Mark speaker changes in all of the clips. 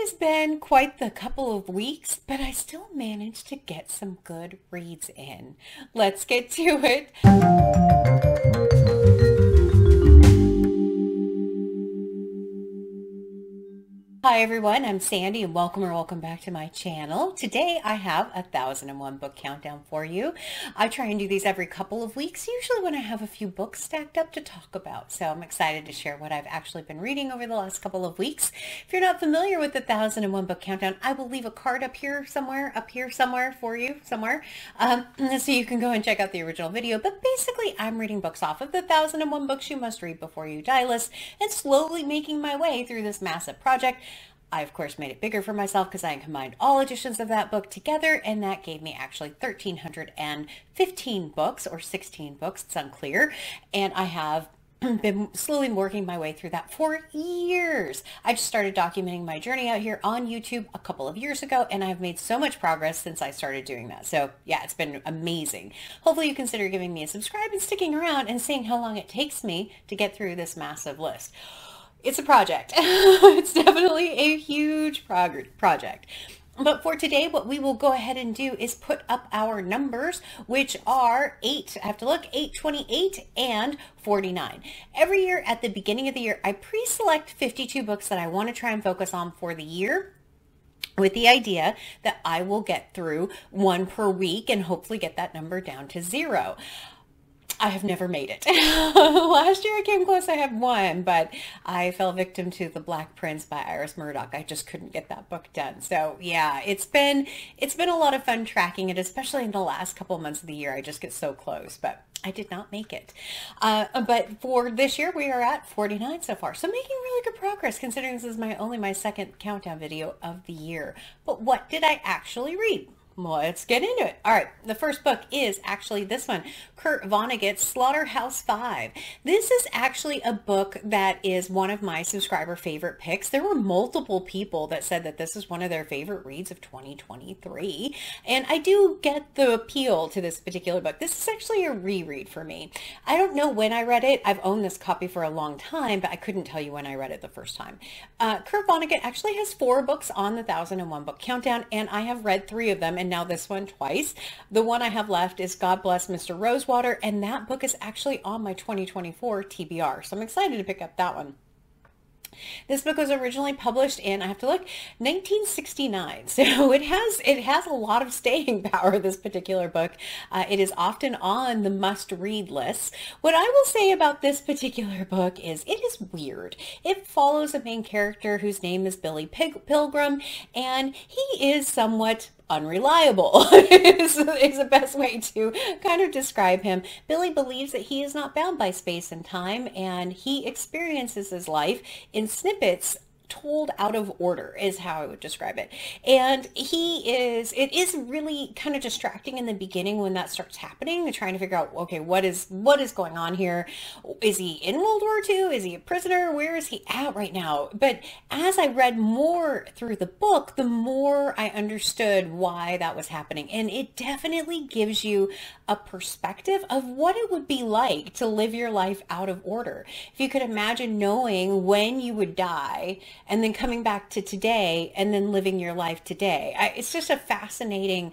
Speaker 1: has been quite the couple of weeks, but I still managed to get some good reads in. Let's get to it. Hi everyone, I'm Sandy and welcome back to my channel. Today I have a 1001 book countdown for you. I try and do these every couple of weeks, usually when I have a few books stacked up to talk about. So I'm excited to share what I've actually been reading over the last couple of weeks. If you're not familiar with the 1001 book countdown, I will leave a card up here somewhere for you, so you can go and check out the original video. But basically I'm reading books off of the 1001 books you must read before you die list and slowly making my way through this massive project. I, of course, made it bigger for myself because I combined all editions of that book together, and that gave me actually 1,315 books, or 16 books, it's unclear, and I have been slowly working my way through that for years. I just started documenting my journey out here on YouTube a couple of years ago, and I've made so much progress since I started doing that. So yeah, it's been amazing. Hopefully you consider giving me a subscribe and sticking around and seeing how long it takes me to get through this massive list. It's a project. It's definitely a huge project. But for today, what we will go ahead and do is put up our numbers, which are 828 and 49. Every year at the beginning of the year, I pre-select 52 books that I want to try and focus on for the year, with the idea that I will get through one per week and hopefully get that number down to 0. I have never made it. Last year I came close, I had one, but I fell victim to The Black Prince by Iris Murdoch. I just couldn't get that book done. So yeah, it's been a lot of fun tracking it, especially in the last couple of months of the year. I just get so close, but I did not make it. But for this year, we are at 49 so far. So making really good progress considering this is only my second countdown video of the year. But what did I actually read? Let's get into it. All right, the first book is actually this one, Kurt Vonnegut's Slaughterhouse-Five. This is actually a book that is one of my subscriber favorite picks. There were multiple people that said that this is one of their favorite reads of 2023, and I do get the appeal to this particular book. This is actually a reread for me. I don't know when I read it. I've owned this copy for a long time, but I couldn't tell you when I read it the first time. Kurt Vonnegut actually has 4 books on the 1001 book countdown, and I have read 3 of them, and now this one twice. The one I have left is God Bless Mr. Rosewater, and that book is actually on my 2024 TBR, so I'm excited to pick up that one. This book was originally published in, I have to look, 1969. So it has a lot of staying power, this particular book. It is often on the must-read lists. What I will say about this particular book is it is weird. It follows a main character whose name is Billy Pilgrim, and he is somewhat unreliable is the best way to kind of describe him. Billy believes that he is not bound by space and time, and he experiences his life in snippets told out of order is how I would describe it. And it is really kind of distracting in the beginning when that starts happening, trying to figure out, okay, what is going on here? Is he in World War II? Is he a prisoner? Where is he at right now? But as I read more through the book, the more I understood why that was happening. And it definitely gives you a perspective of what it would be like to live your life out of order. If you could imagine knowing when you would die and then coming back to today and then living your life today. It's just a fascinating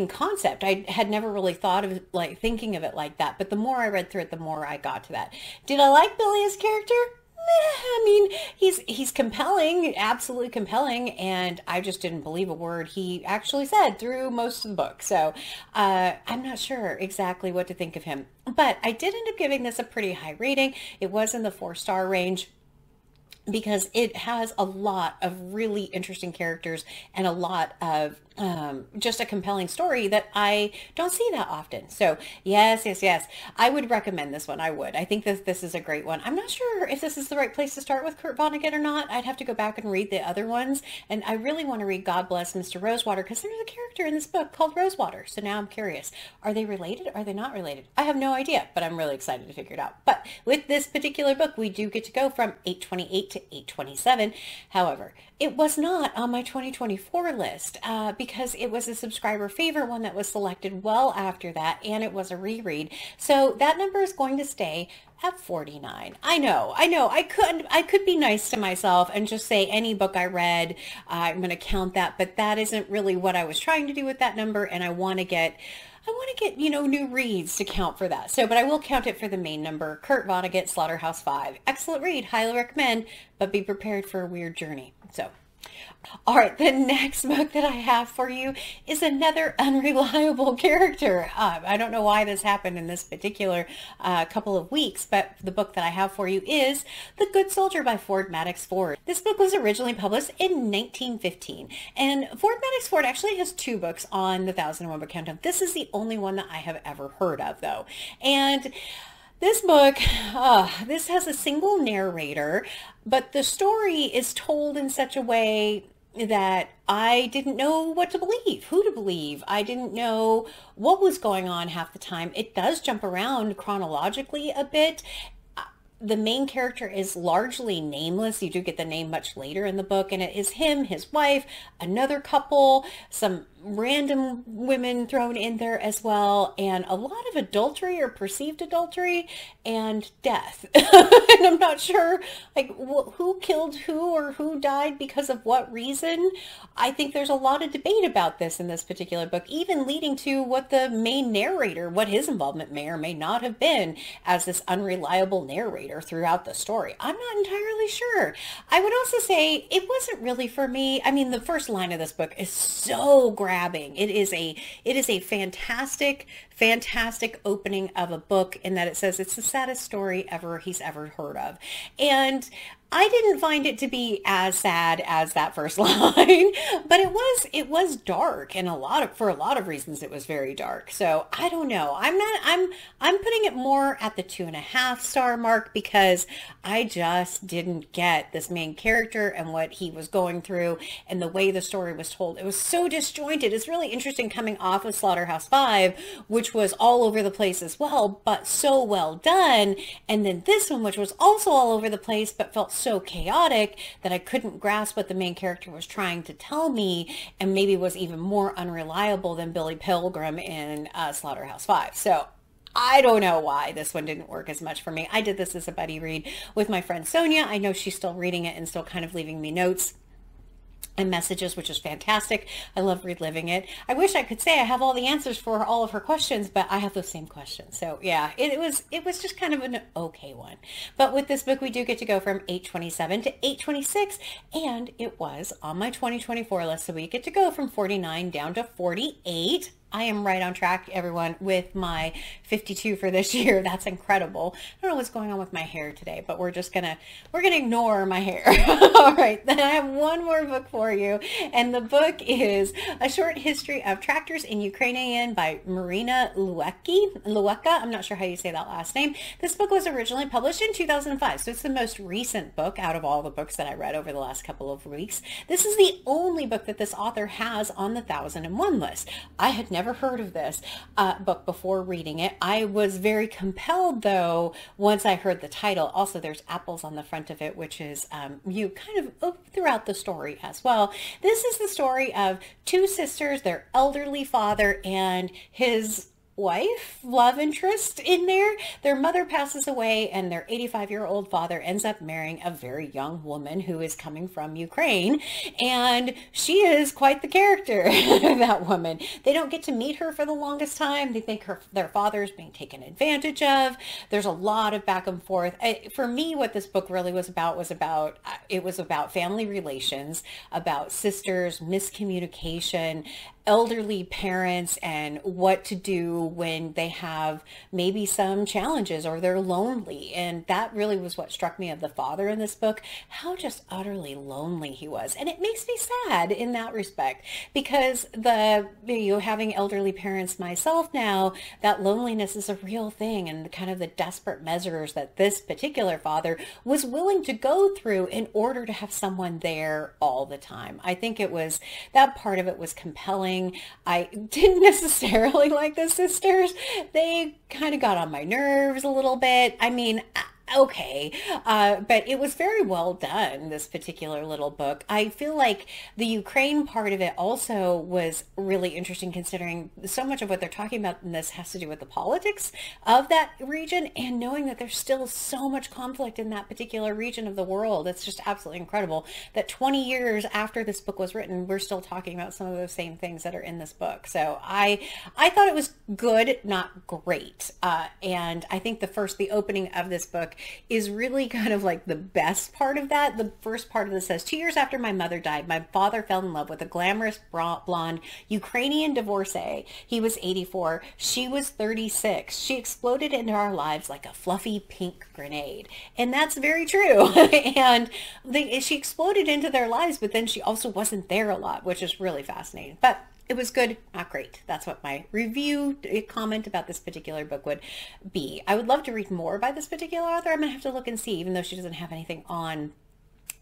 Speaker 1: concept. I had never really thought of thinking of it like that, but the more I read through it, the more I got to that. Did I like Billy as character? I mean, he's compelling, absolutely compelling, and I just didn't believe a word he actually said through most of the book. So I'm not sure exactly what to think of him, but I did end up giving this a pretty high rating. It was in the 4-star range, because it has a lot of really interesting characters and a lot of just a compelling story that I don't see that often. So yes, I would recommend this one. I think that this is a great one. I'm not sure if this is the right place to start with Kurt Vonnegut or not. I'd have to go back and read the other ones, and I really want to read God Bless Mr. Rosewater because there's a character in this book called Rosewater. So now I'm curious, are they related? Are they not related? I have no idea, but I'm really excited to figure it out. But with this particular book, we do get to go from 828 to 827. However, it was not on my 2024 list because because it was a subscriber favorite one that was selected well after that, and it was a reread. So that number is going to stay at 49. I know. I could be nice to myself and just say any book I read, I'm going to count that, but that isn't really what I was trying to do with that number, and I want to get, new reads to count for that. So, but I will count it for the main number. Kurt Vonnegut, Slaughterhouse 5. Excellent read. Highly recommend, but be prepared for a weird journey. So, all right, the next book that I have for you is another unreliable character. I don't know why this happened in this particular couple of weeks, but the book that I have for you is The Good Soldier by Ford Madox Ford. This book was originally published in 1915, and Ford Madox Ford actually has 2 books on the 1001 Book Countdown. This is the only one that I have ever heard of, though. And this book, this has a single narrator, but the story is told in such a way that I didn't know what to believe, who to believe. I didn't know what was going on half the time. It does jump around chronologically a bit. The main character is largely nameless. You do get the name much later in the book, and it is him, his wife, another couple, some random women thrown in there as well, and a lot of adultery or perceived adultery and death. And I'm not sure like who killed who or who died because of what reason. I think there's a lot of debate about this in this particular book, even leading to what the main narrator, what his involvement may or may not have been as this unreliable narrator throughout the story. I'm not entirely sure. I would also say it wasn't really for me. I mean, the first line of this book is so grabbing. It is a fantastic opening of a book in that it says it's the saddest story he's ever heard of. And I didn't find it to be as sad as that first line, but it was dark, and for a lot of reasons it was very dark. So I don't know. I'm putting it more at the 2.5 star mark because I just didn't get this main character and what he was going through and the way the story was told. It was so disjointed. It's really interesting coming off of Slaughterhouse 5, which was all over the place as well, but so well done. And then this one, which was also all over the place, but felt so chaotic that I couldn't grasp what the main character was trying to tell me, and maybe was even more unreliable than Billy Pilgrim in Slaughterhouse 5. So I don't know why this one didn't work as much for me. I did this as a buddy read with my friend Sonia. I know she's still reading it and still kind of leaving me notes and messages, which is fantastic. I love reliving it. I wish I could say I have all the answers for all of her questions, but I have those same questions. So yeah, it was just kind of an okay one. But with this book, we do get to go from 827 to 826, and it was on my 2024 list. So we get to go from 49 down to 48. I am right on track, everyone, with my 52 for this year. That's incredible. I don't know what's going on with my hair today, but we're gonna ignore my hair. All right, then I have one more book for you, and the book is A Short History of Tractors in Ukrainian by Marina Luecka. I'm not sure how you say that last name. This book was originally published in 2005, so it's the most recent book out of all the books that I read over the last couple of weeks. This is the only book that this author has on the 1001 list. I had never heard of this book before reading it. I was very compelled, though, once I heard the title. Also, there's apples on the front of it, which is you kind of throughout the story as well. This is the story of 2 sisters, their elderly father, and his wife, love interest in there. Their mother passes away, and their 85-year-old father ends up marrying a very young woman who is coming from Ukraine, and she is quite the character, that woman. They don't get to meet her for the longest time. They think their father is being taken advantage of. There's a lot of back and forth. For me, what this book really was about it was about family relations, about sisters, miscommunication, elderly parents, and what to do when they have maybe some challenges or they're lonely. And that really was what struck me of the father in this book, how just utterly lonely he was. And it makes me sad in that respect, because having elderly parents myself now, that loneliness is a real thing, and kind of the desperate measures that this particular father was willing to go through in order to have someone there all the time. I think that part of it was compelling. I didn't necessarily like the sisters. They kind of got on my nerves a little bit. I mean, okay. But it was very well done, this particular little book. I feel like the Ukraine part of it also was really interesting, considering so much of what they're talking about in this has to do with the politics of that region, and knowing that there's still so much conflict in that particular region of the world. It's just absolutely incredible that 20 years after this book was written, we're still talking about some of those same things that are in this book. So I thought it was good, not great. And I think the opening of this book is really kind of like the best part of that. The first part of this says, 2 years after my mother died, my father fell in love with a glamorous blonde Ukrainian divorcee. He was 84. She was 36. She exploded into our lives like a fluffy pink grenade. And that's very true. And she exploded into their lives, but then she also wasn't there a lot, which is really fascinating. But it was good, not great. That's what my review comment about this particular book would be. I would love to read more by this particular author. I'm going to have to look and see, even though she doesn't have anything on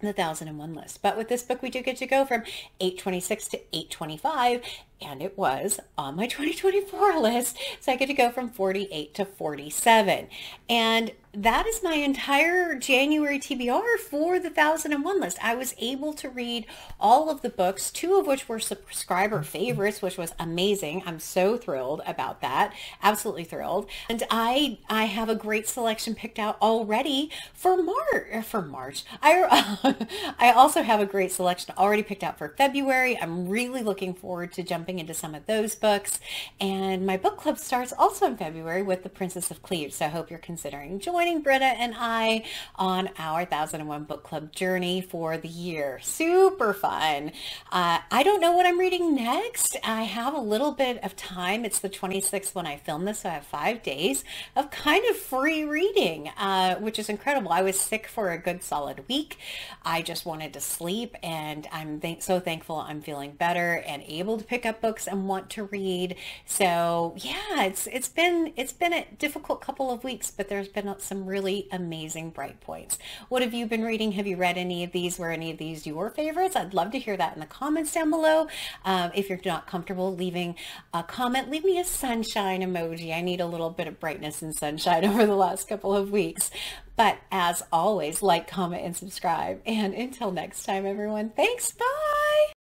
Speaker 1: the 1001 list. But with this book, we do get to go from 826 to 825, and it was on my 2024 list. So I get to go from 48 to 47. And that is my entire January TBR for the 1001 list. I was able to read all of the books, 2 of which were subscriber favorites, which was amazing. I'm so thrilled about that. Absolutely thrilled. And I have a great selection picked out already for March. I also have a great selection already picked out for February. I'm really looking forward to jumping into some of those books. And my book club starts also in February with The Princess of Cleves. So I hope you're considering joining Britta and I on our 1001 book club journey for the year. Super fun. I don't know what I'm reading next. I have a little bit of time. It's the 26th when I film this, so I have 5 days of kind of free reading, which is incredible. I was sick for a good solid week. I just wanted to sleep, and I'm so thankful I'm feeling better and able to pick up books and want to read. So yeah, it's been a difficult couple of weeks, but there's been some really amazing bright points. What have you been reading? Have you read any of these? Were any of these your favorites? I'd love to hear that in the comments down below. If you're not comfortable leaving a comment, leave me a sunshine emoji. I need a little bit of brightness and sunshine over the last couple of weeks. But as always, like, comment, and subscribe. And until next time, everyone, thanks. Bye.